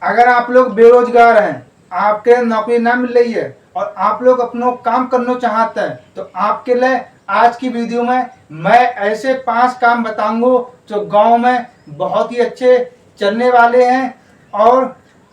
अगर आप लोग बेरोजगार हैं, आपके नौकरी ना मिल रही है और आप लोग अपना काम करना चाहते हैं, तो आपके लिए आज की वीडियो में मैं ऐसे 5 काम बताऊंगा जो गांव में बहुत ही अच्छे चलने वाले हैं और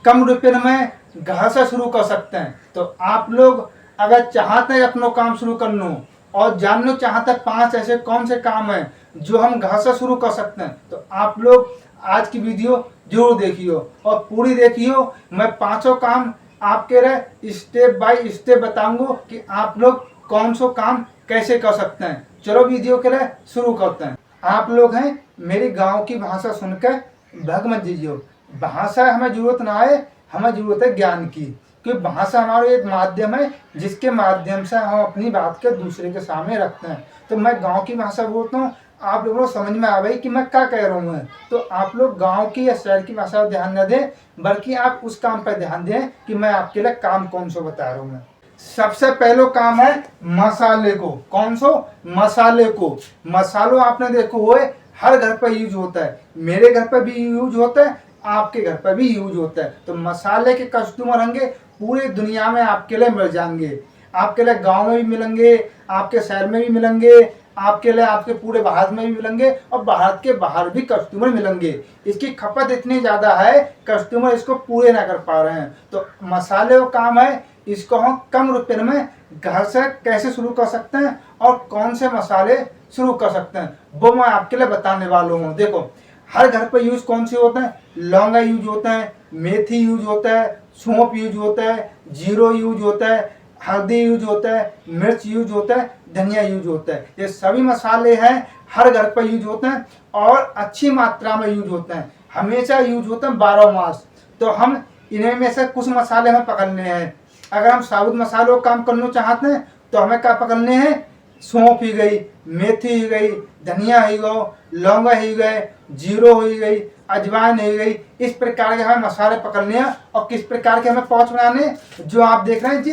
कम रुपये में घर से शुरू कर सकते हैं। तो आप लोग अगर चाहते हैं अपना काम शुरू करना और जानना चाहते हैं 5 ऐसे कौन से काम हैं जो हम घर से शुरू कर सकते हैं, तो आप लोग आज की वीडियो जरूर देखियो और पूरी देखियो। मैं 5 काम आपके लिए स्टेप बाय स्टेप बताऊंगा कि आप लोग कौन सा काम कैसे कर सकते हैं। चलो वीडियो के लिए शुरू करते हैं। आप लोग हैं मेरी गांव की भाषा सुनकर भग मत दीजिए। भाषा हमें जरूरत ना है, हमें जरूरत है ज्ञान की, क्योंकि भाषा हमारा एक माध्यम है जिसके माध्यम से हम अपनी बात के दूसरे के सामने रखते हैं। तो मैं गांव की भाषा बोलता हूँ, आप लोगों को समझ में आ गई कि मैं क्या कह रहा हूँ। तो आप लोग गांव की या शहर की भाषा पर ध्यान न दें, बल्कि आप उस काम पर ध्यान दें कि मैं आपके लिए काम कौन सा बता रहा हूँ। सबसे पहला काम है मसाले को। कौन सो? मसाले को। मसालों आपने देखो हुए हर घर पर यूज होता है, मेरे घर पर भी यूज होता है, आपके घर पर भी यूज होता है। तो मसाले के कस्टमर होंगे पूरी दुनिया में आपके लिए मिल जाएंगे। आपके लिए गांव में भी मिलेंगे, आपके शहर में भी मिलेंगे, आपके लिए आपके पूरे भारत में भी मिलेंगे और भारत के बाहर भी कस्टमर मिलेंगे। इसकी खपत इतनी ज़्यादा है, कस्टमर इसको पूरे ना कर पा रहे हैं। तो मसाले का काम है, इसको हम कम रुपये में घर से कैसे शुरू कर सकते हैं और कौन से मसाले शुरू कर सकते हैं वो मैं आपके लिए बताने वाला हूँ। देखो, हर घर पर यूज कौन से होते हैं? लौंगा यूज होता है, मेथी यूज होता है, सौंफ यूज होता है, जीरो यूज होता है, हल्दी यूज होता है, मिर्च यूज होता है, धनिया यूज होता है। ये सभी मसाले हैं, हर घर पर यूज होते हैं और अच्छी मात्रा में यूज होते हैं, हमेशा यूज होते हैं 12 मास। तो हम इन्हें में से कुछ मसाले हमें पकड़ने हैं। अगर हम साबुत मसालों का काम करना चाहते हैं तो हमें क्या पकड़ने हैं? सौंफ ही गई, मेथी ही गई, धनिया ही गो, लौंगा ही गए, जीरो ही गई, अजवाइन ही गई। इस प्रकार के हमें मसाले पकड़ने हैं और किस प्रकार के हमें पाउच बनाने, जो आप देख रहे हैं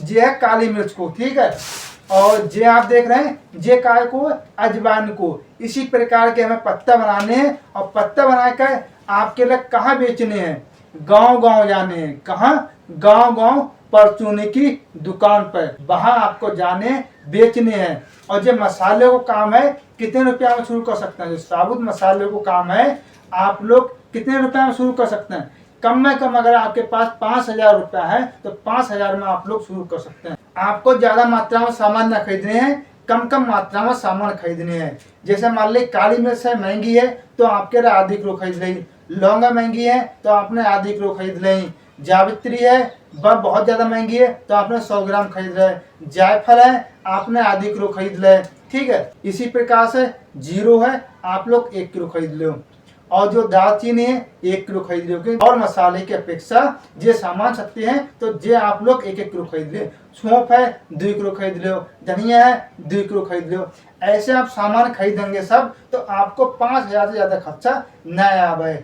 ये है काली मिर्च को, ठीक है, और जे आप देख रहे हैं जे काय को, अजवाइन को। इसी प्रकार के हमें पत्ता बनाने हैं और पत्ता बनाकर आपके लिए कहाँ बेचने हैं? गांव गांव जाने हैं। कहाँ? गांव गांव परचूनी की दुकान पर, वहां आपको जाने बेचने हैं। और जो मसाले को काम है कितने रुपया में शुरू कर सकते हैं? जो साबुत मसाले को काम है आप लोग कितने रुपया में शुरू कर सकते हैं? कम में कम अगर आपके पास 5,000 रुपया है तो 5,000 में आप लोग शुरू कर सकते हैं। आपको ज्यादा मात्रा में सामान न खरीदने हैं, कम कम मात्रा में सामान खरीदने हैं। जैसे मान ली काली मिर्च है, महंगी है तो आपके लिए आधी किलो खरीद लें। लौंगा महंगी है तो आपने आधी किलो खरीद लें। जावित्री है वह बहुत ज्यादा महंगी है तो आपने 100 ग्राम खरीद रहे। जायफल है आपने आधी किलो खरीद ले, ठीक है। इसी प्रकार से जीरो है आप लोग 1 किलो खरीद लो और जो दालचीनी है 1 किलो खरीद लो। और मसाले की अपेक्षा जे सामान सस्ते हैं तो जे आप लोग 1-1 किलो खरीद ले। सौंफ है 2 किलो खरीद लो, धनिया है 2 किलो खरीद लो। ऐसे आप सामान खरीदेंगे सब तो आपको 5,000 से ज्यादा खर्चा न आवे।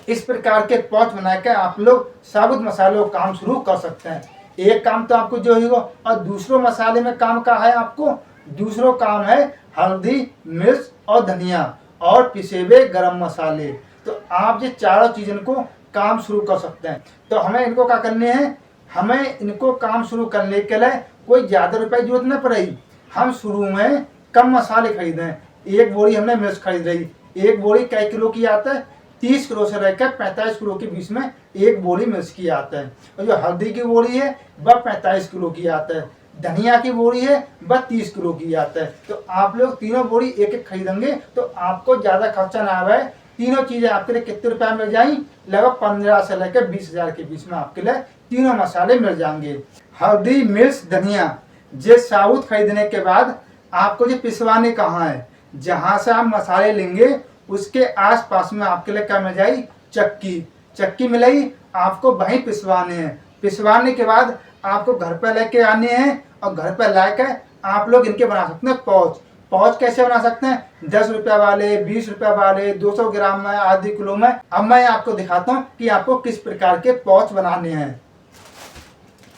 इस प्रकार के पाउच बनाकर आप लोग साबुत मसालों का काम शुरू कर सकते हैं। एक काम तो आपको जो ही हो, और दूसरों मसाले में काम का है आपको, दूसरों काम है हल्दी, मिर्च और धनिया और पिसे हुए गरम मसाले। तो आप ये चारों चीज़ों को काम शुरू कर सकते हैं। तो हमें इनको क्या करने हैं? हमें इनको काम शुरू करने के लिए कोई ज़्यादा रुपए की जरूरत न पड़ेगी। हम शुरू में कम मसाले खरीदें। 1 बोरी हमने मिर्च खरीद रही, 1 बोरी कई किलो की आता है? 30 किलो से लेकर 45 किलो के बीच में 1 बोरी मिर्च की आता है। और जो हल्दी की बोरी है वह 45 किलो की आता है, धनिया की बोरी है वह 30 किलो की आता है। तो आप लोग तीनों बोरी 1-1 खरीदेंगे तो आपको ज़्यादा खर्चा ना आवे। तीनों चीज़ें आपके लिए कितने रुपये मिल जाएंगी? लगभग 15 से लेकर 20,000 के बीच में आपके लिए तीनों मसाले मिल जाएंगे। हल्दी, मिर्च, धनिया ये साबुत खरीदने के बाद आपको ये पिसवाने कहाँ है? जहाँ से आप मसाले लेंगे उसके आसपास में आपके लिए क्या मिल जाएगी? चक्की। चक्की मिलेगी, आपको वहीं पिसवाने हैं। पिसवाने के बाद आपको घर पर लेके आने हैं और घर पर लाकर आप लोग इनके बना सकते हैं पाउच। पाउच कैसे बना सकते हैं? 10 रुपये वाले, 20 रुपये वाले, 200 ग्राम में, आधी किलो में। अब मैं आपको दिखाता हूँ कि आपको किस प्रकार के पाउच बनाने हैं।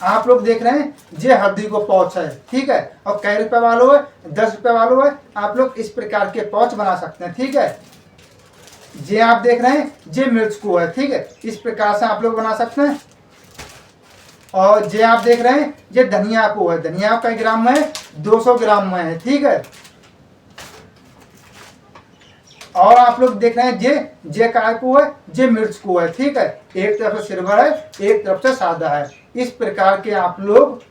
आप लोग देख रहे हैं ये हल्दी को पाउच है, ठीक है, और कई रुपये वालों है? 10 रुपये वालों है। आप लोग इस प्रकार के पाउच बना सकते हैं, ठीक है। ये आप देख रहे हैं ये मिर्च को है, ठीक है। इस प्रकार से आप लोग बना सकते हैं। और ये आप देख रहे हैं ये धनिया को है, धनिया का ग्राम में है 200 ग्राम में है, ठीक है। और आप लोग देख रहे हैं ये काय को है, ये मिर्च को है, ठीक है। एक तरफ से सिल्वर है, एक तरफ से सादा है। इस प्रकार के आप लोग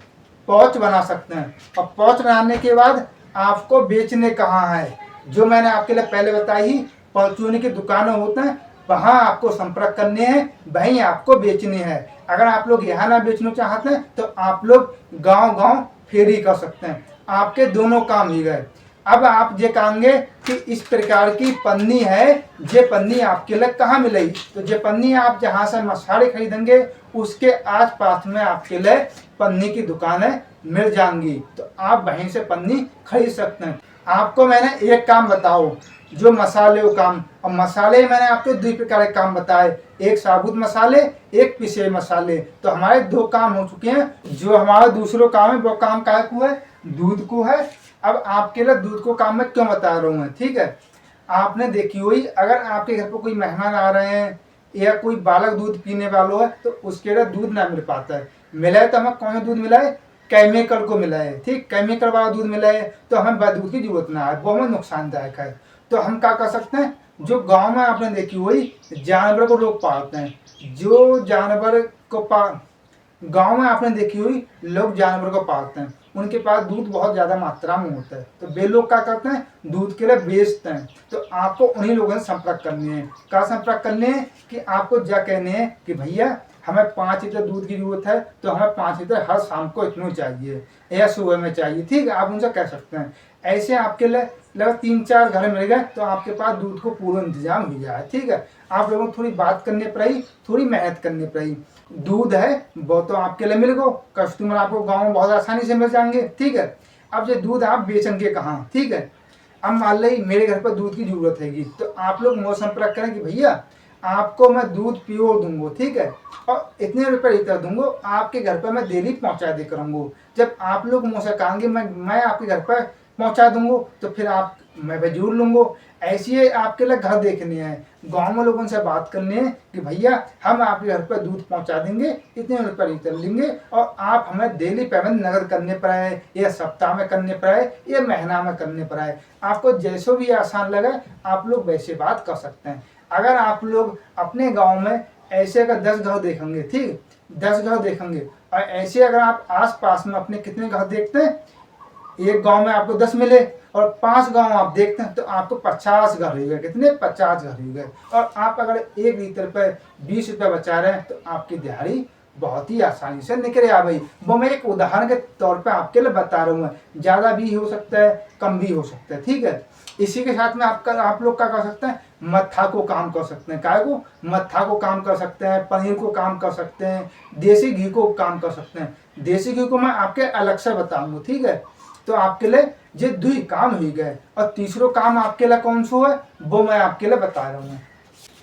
पाउच बना सकते हैं। और पाउच बनाने के बाद आपको बेचने कहाँ है, जो मैंने आपके लिए पहले बताई, परचूनी की दुकानें होते हैं, वहाँ आपको संपर्क करने हैं, वहीं आपको बेचने हैं। अगर आप लोग यहाँ ना बेचना चाहते हैं तो आप लोग गांव-गांव फेरी कर सकते हैं। आपके दोनों काम ही गए। अब आप ये कहेंगे कि इस प्रकार की पन्नी है, ये पन्नी आपके लिए कहाँ मिलेगी? तो ये पन्नी आप जहाँ से मसाले खरीदेंगे उसके आस पास में आपके लिए पन्नी की दुकानें मिल जाएंगी, तो आप वहीं से पन्नी खरीद सकते हैं। आपको मैंने एक काम बताओ, जो मसाले वो काम, और मसाले मैंने आपको दो प्रकार के काम बताए, एक साबुत मसाले, एक पिसे मसाले। तो हमारे दो काम हो चुके हैं। जो हमारा दूसरा काम है वो काम काय को है, दूध को है। अब आपके लिए दूध को काम मैं क्यों बता रहा हूँ, ठीक है। आपने देखी हुई, अगर आपके घर पर कोई मेहमान आ रहे हैं या कोई बालक दूध पीने वालों है तो उसके लिए दूध ना मिल पाता है। मिला है तो हमें कौन सा दूध मिला है? केमिकल को मिला है, ठीक। केमिकल वाला दूध मिला है तो हमें दूध की जरूरत ना है, वो हमें नुकसानदायक है। तो हम क्या कर सकते हैं, जो गांव में आपने देखी हुई जानवर को लोग पालते हैं, जो जानवर को गांव में आपने देखी हुई लोग जानवर को पालते हैं, उनके पास दूध बहुत ज़्यादा मात्रा में होता है, तो वे लोग क्या करते हैं, दूध के लिए बेचते हैं। तो आपको उन्हीं लोगों से संपर्क करने हैं। क्या संपर्क करने हैं कि आपको क्या कहने हैं कि भैया हमें 5 लीटर दूध की जरूरत है, तो हमें 5 लीटर हर शाम को इतना चाहिए या सुबह में चाहिए, ठीक है। आप उनसे कह सकते हैं। ऐसे आपके लिए लगभग 3-4 घर मिल गए तो आपके पास दूध को पूरा इंतजाम हो जाए, ठीक है। आप लोगों को थोड़ी बात करने पड़ी, थोड़ी मेहनत करनी पड़ी। दूध है वो तो आपके लिए मिल गो, कस्टमर आपको गाँव में बहुत आसानी से मिल जाएंगे, ठीक है। अब ये दूध आप बेचेंगे कहाँ, ठीक है। अब मान ली मेरे घर पर दूध की जरूरत हैगी, तो आप लोग मुझसे संपर्क करें कि भैया आपको मैं दूध प्योर दूंगा, ठीक है, और इतने रुपये लीटर दूंगा, आपके घर पर मैं डेली पहुंचा दे करूँगा। जब आप लोग मुझसे कहेंगे मैं आपके घर पर पहुंचा दूंगा, तो फिर आप मैं जरूर लूँगा। ऐसे ही आपके लिए घर देखने हैं, गांव में लोगों से बात करनी है कि भैया हम आपके घर पर दूध पहुंचा देंगे, इतने रुपये लीटर लेंगे, और आप हमें डेली पेमेंट नगद करने पर आए, या सप्ताह में करने पर आए, या महीना में करने पर आए। आपको जैसो भी आसान लगे आप लोग वैसे बात कर सकते हैं। अगर आप लोग अपने गांव में ऐसे अगर 10 घर देखेंगे, ठीक, 10 घर देखेंगे, और ऐसे अगर आप आस पास में अपने कितने घर देखते हैं, एक गांव में आपको 10 मिले और 5 गांव आप देखते हैं तो आपको 50 घर हो गए। कितने? 50 घर हो गए। और आप अगर 1 लीटर पर 20 रुपये बचा रहे हैं तो आपकी दिहाड़ी बहुत ही आसानी से निकले आ भाई। वो मैं एक उदाहरण के तौर पे आपके लिए बता रहा हूँ। ज़्यादा भी हो सकता है, कम भी हो सकता है, ठीक है। इसी के साथ में आप लोग क्या कर सकते हैं, मत्था को काम कर सकते हैं। काय को? मत्था को काम कर सकते हैं, पनीर को काम कर सकते हैं, देसी घी को काम कर सकते हैं। देसी घी को मैं आपके अलग से बताऊंगा, ठीक है। तो आपके लिए ये 2 काम ही गए। और तीसरा काम आपके लिए कौन सा है वो मैं आपके लिए बता रहा हूँ।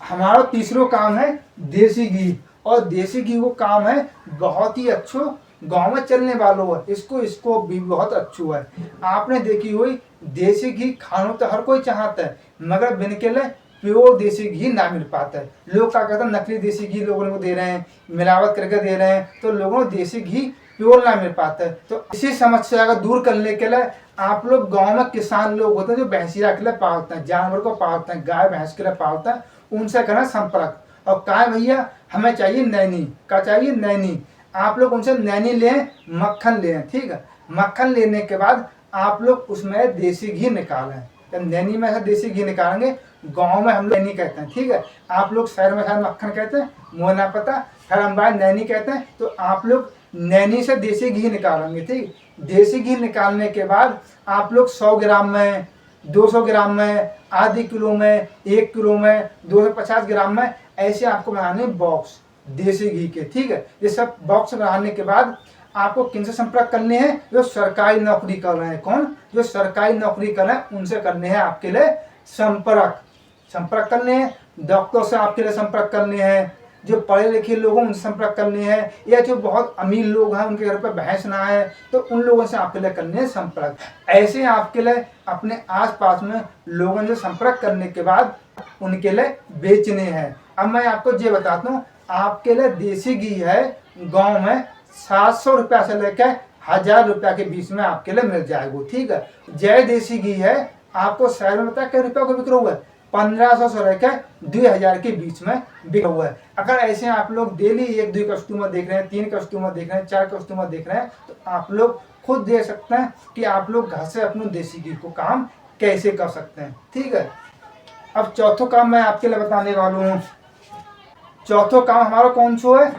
हमारा तीसरा काम है देसी घी। और देसी घी वो काम है बहुत ही अच्छो, गांव में चलने वालों है, इसको भी बहुत अच्छो है। आपने देखी हुई देसी घी खाना तो हर कोई चाहता है, मगर बिन के लिए प्योर देसी घी ना मिल पाता है। लोग क्या कहते हैं, नकली देसी घी लोगों को दे रहे हैं, मिलावट करके दे रहे हैं, तो लोगों को देसी घी प्योर ना मिल पाता है। तो इसी समस्या को दूर करने के लिए आप लोग गांव में किसान लोग होते हैं जो भैंसिया के लिए पालते हैं, जानवर को पालते हैं, गाय भैंस के लिए पालते हैं, उनसे करना संपर्क। और कहा भैया हमें चाहिए नैनी, क्या चाहिए? नैनी। आप लोग उनसे नैनी लें, मक्खन लें, ठीक है। मक्खन लेने के बाद आप लोग उसमें देसी घी निकालें। नैनी में से देसी घी निकालेंगे, गांव में हम लोग नैनी कहते हैं, ठीक है। आप लोग शहर में शायद मक्खन कहते हैं, मुझे ना पता, खैर हम बाहर नैनी कहते हैं। तो आप लोग नैनी से देसी घी निकालेंगे, ठीक। देसी घी निकालने के बाद आप लोग 100 ग्राम में, 200 ग्राम में, आधी किलो में, 1 किलो में, 250 ग्राम में, ऐसे आपको बनाने बॉक्स देसी घी के, ठीक है। ये सब बॉक्स बनाने के बाद आपको किनसे संपर्क करने हैं? जो सरकारी नौकरी कर रहे हैं। कौन? जो सरकारी नौकरी कर रहे हैं उनसे करने हैं आपके लिए संपर्क करने हैं। डॉक्टर से आपके लिए संपर्क करने हैं, जो पढ़े लिखे लोग हैं उनसे संपर्क करने हैं, या जो बहुत अमीर लोग हैं उनके घर पर भैंस ना है तो उन लोगों से आपके लिए करने हैं संपर्क। ऐसे आपके लिए अपने आसपास में लोगों से संपर्क करने के बाद उनके लिए बेचने हैं। अब मैं आपको ये बताता हूँ, आपके लिए देसी घी है गांव में 700 रुपया से लेकर 1000 रुपया के बीच में आपके लिए मिल जाएगा। ठीक है। जय देसी घी है आपको शहर में बताया क्या रुपया को बिक रहा हुआ है, 1500 से लेकर 2000 के बीच में बिक हुआ है। अगर ऐसे आप लोग डेली 1-2 कस्टमर देख रहे हैं, 3 कस्टमर देख रहे हैं, 4 कस्टमर देख रहे हैं, तो आप लोग खुद देख सकते हैं कि आप लोग घर से अपने देसी घी को काम कैसे कर सकते हैं। ठीक है। अब चौथा काम मैं आपके लिए बताने वाला हूँ। चौथा काम हमारा कौन सा है,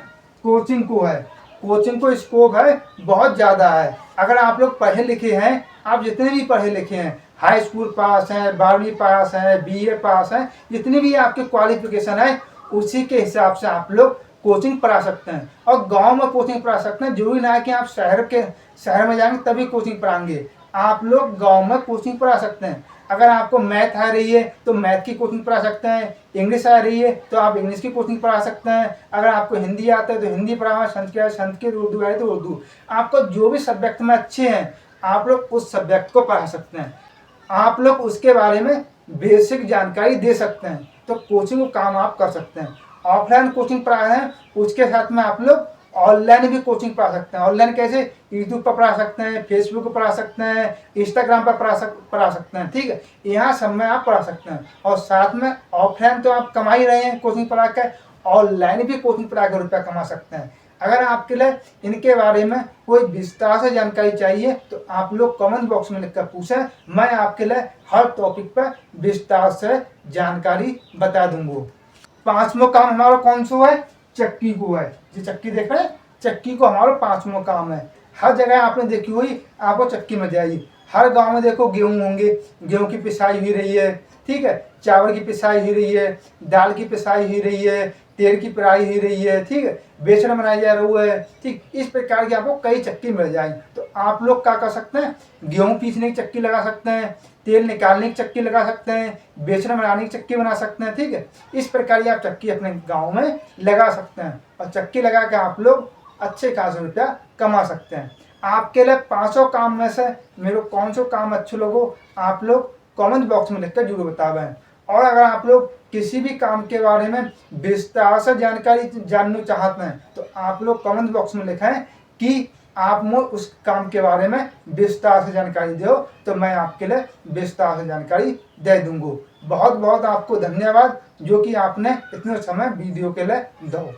कोचिंग को है। कोचिंग को स्कोप है बहुत ज़्यादा है। अगर आप लोग पढ़े लिखे हैं, आप जितने भी पढ़े लिखे हैं, हाई स्कूल पास हैं, 12वीं पास हैं, BA पास हैं, जितनी भी आपकी क्वालिफिकेशन है उसी के हिसाब से आप लोग कोचिंग पढ़ा सकते हैं। और गांव में कोचिंग पढ़ा सकते हैं, जरूरी ना है कि आप शहर में जाएंगे तभी कोचिंग पढ़ाएंगे। आप लोग गांव में कोचिंग पढ़ा सकते हैं। अगर आपको मैथ आ रही है तो मैथ की कोचिंग पढ़ा सकते हैं, इंग्लिश आ रही है तो आप इंग्लिश की कोचिंग पढ़ा सकते हैं, अगर आपको हिंदी आता है तो हिंदी पढ़ाओ, संस्कृत की उर्दू आए तो उर्दू। आपको जो भी सब्जेक्ट में अच्छे हैं आप लोग उस सब्जेक्ट को पढ़ा सकते हैं। आप लोग उसके बारे में बेसिक जानकारी दे सकते हैं, तो कोचिंग का काम आप कर सकते हैं। ऑफलाइन कोचिंग पढ़ा है, उसके साथ में आप लोग ऑनलाइन भी कोचिंग पढ़ा सकते हैं। ऑनलाइन कैसे, यूट्यूब पर पढ़ा सकते हैं, फेसबुक पर पढ़ा सकते हैं, इंस्टाग्राम पर पढ़ा सकते हैं। ठीक है। यहाँ सब में आप पढ़ा सकते हैं। और साथ में ऑफलाइन तो आप कमा ही रहे हैं कोचिंग पढ़ा कर, ऑनलाइन भी कोचिंग पढ़ा कर रुपया कमा सकते हैं। अगर आपके लिए इनके बारे में कोई विस्तार से जानकारी चाहिए तो आप लोग कमेंट बॉक्स में लिखकर पूछें, मैं आपके लिए हर टॉपिक पर विस्तार से जानकारी बता दूंगा। पांचवा काम हमारा कौन सा है, चक्की को है। ये चक्की देख रहे हैं, चक्की को हमारा पांचवा काम है। हर जगह आपने देखी हुई, आपको चक्की में जाइए, हर गांव में देखो गेहूं होंगे, गेहूं की पिसाई हो रही है। ठीक है। चावल की पिसाई हो रही है, दाल की पिसाई हो रही है, तेल की पिराई हो रही है। ठीक है। बेसन बनाया जा रहा है। ठीक, इस प्रकार की आपको कई चक्की मिल जाएंगी। तो आप लोग क्या कर सकते हैं, गेहूं पीसने की चक्की लगा सकते हैं, तेल निकालने की चक्की लगा सकते हैं, बेसन बनाने की चक्की बना सकते हैं। ठीक है। इस प्रकार की आप चक्की अपने गाँव में लगा सकते हैं और चक्की लगा के आप लोग अच्छे खासे रुपया कमा सकते हैं। आपके लिए 500 काम में से मेरे कौन सा काम अच्छे लोगों, आप लोग कमेंट बॉक्स में लिखकर जरूर बतावें। और अगर आप लोग किसी भी काम के बारे में विस्तार से जानकारी जानना चाहते हैं तो आप लोग कमेंट बॉक्स में लिखें कि आप मुझे उस काम के बारे में विस्तार से जानकारी दो, तो मैं आपके लिए विस्तार से जानकारी दे दूंगा। बहुत बहुत आपको धन्यवाद जो कि आपने इतने समय वीडियो के लिए दो।